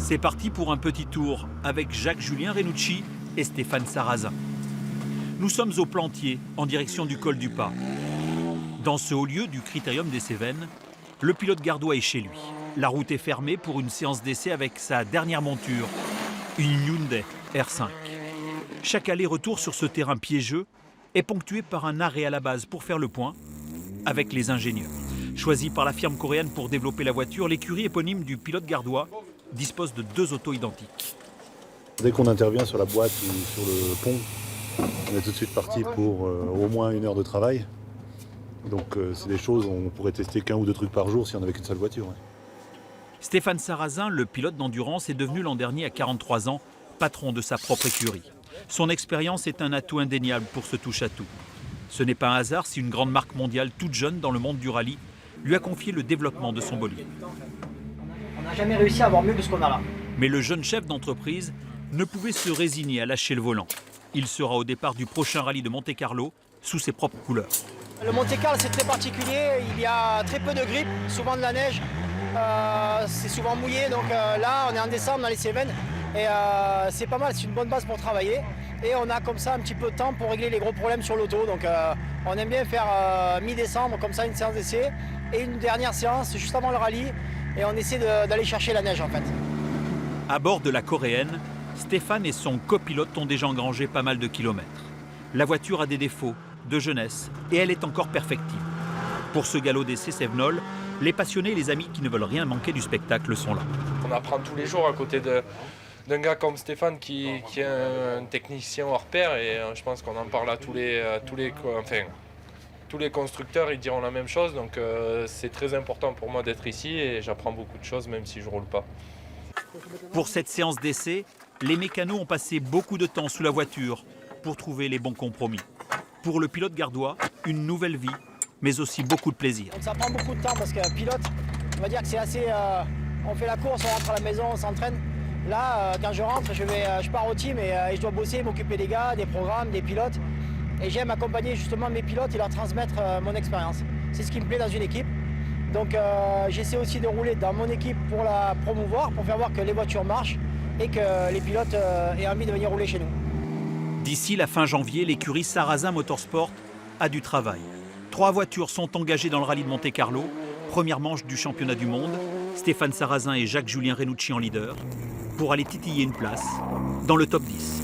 C'est parti pour un petit tour avec Jacques-Julien Renucci et Stéphane Sarrazin. Nous sommes au Plantier, en direction du col du Pas. Dans ce haut lieu du Critérium des Cévennes, le pilote gardois est chez lui. La route est fermée pour une séance d'essai avec sa dernière monture, une Hyundai R5. Chaque aller-retour sur ce terrain piégeux est ponctué par un arrêt à la base pour faire le point avec les ingénieurs. Choisie par la firme coréenne pour développer la voiture, l'écurie éponyme du pilote gardois dispose de 2 autos identiques. Dès qu'on intervient sur la boîte ou sur le pont, on est tout de suite parti pour au moins 1 heure de travail. Donc c'est des choses, on pourrait tester qu'1 ou 2 trucs par jour si on n'avait qu'une seule voiture. Ouais. Stéphane Sarrazin, le pilote d'endurance, est devenu l'an dernier à 43 ans patron de sa propre écurie. Son expérience est un atout indéniable pour ce touche-à-tout. Ce n'est pas un hasard si une grande marque mondiale toute jeune dans le monde du rallye lui a confié le développement de son bolide. On n'a jamais réussi à avoir mieux que ce qu'on a là. Mais le jeune chef d'entreprise ne pouvait se résigner à lâcher le volant. Il sera au départ du prochain rallye de Monte-Carlo sous ses propres couleurs. Le Monte-Carlo, c'est très particulier. Il y a très peu de grippe, souvent de la neige. C'est souvent mouillé. Donc là, on est en décembre dans les Cévennes. Et c'est pas mal, c'est une bonne base pour travailler. Et on a comme ça un petit peu de temps pour régler les gros problèmes sur l'auto. Donc on aime bien faire mi-décembre, comme ça, une séance d'essai. Et une dernière séance juste avant le rallye. Et on essaie d'aller chercher la neige en fait. À bord de la coréenne, Stéphane et son copilote ont déjà engrangé pas mal de kilomètres. La voiture a des défauts de jeunesse et elle est encore perfectible. Pour ce galop d'essai Cévenol, les passionnés et les amis qui ne veulent rien manquer du spectacle sont là. On apprend tous les jours à côté d'un gars comme Stéphane qui est un technicien hors pair et je pense qu'on en parle à tous les constructeurs, ils diront la même chose. Donc c'est très important pour moi d'être ici et j'apprends beaucoup de choses même si je ne roule pas. Pour cette séance d'essai, les mécanos ont passé beaucoup de temps sous la voiture pour trouver les bons compromis. Pour le pilote gardois, une nouvelle vie, mais aussi beaucoup de plaisir. Ça prend beaucoup de temps parce que pilote, on va dire que c'est assez... on fait la course, on rentre à la maison, on s'entraîne. Là, quand je rentre, je pars au team et je dois bosser, m'occuper des gars, des programmes, des pilotes. Et j'aime accompagner justement mes pilotes et leur transmettre mon expérience. C'est ce qui me plaît dans une équipe. Donc j'essaie aussi de rouler dans mon équipe pour la promouvoir, pour faire voir que les voitures marchent et que les pilotes aient envie de venir rouler chez nous. D'ici la fin janvier, l'écurie Sarrazin Motorsport a du travail. 3 voitures sont engagées dans le rallye de Monte-Carlo, première manche du championnat du monde. Stéphane Sarrazin et Jacques-Julien Renucci en leader, pour aller titiller une place dans le top 10.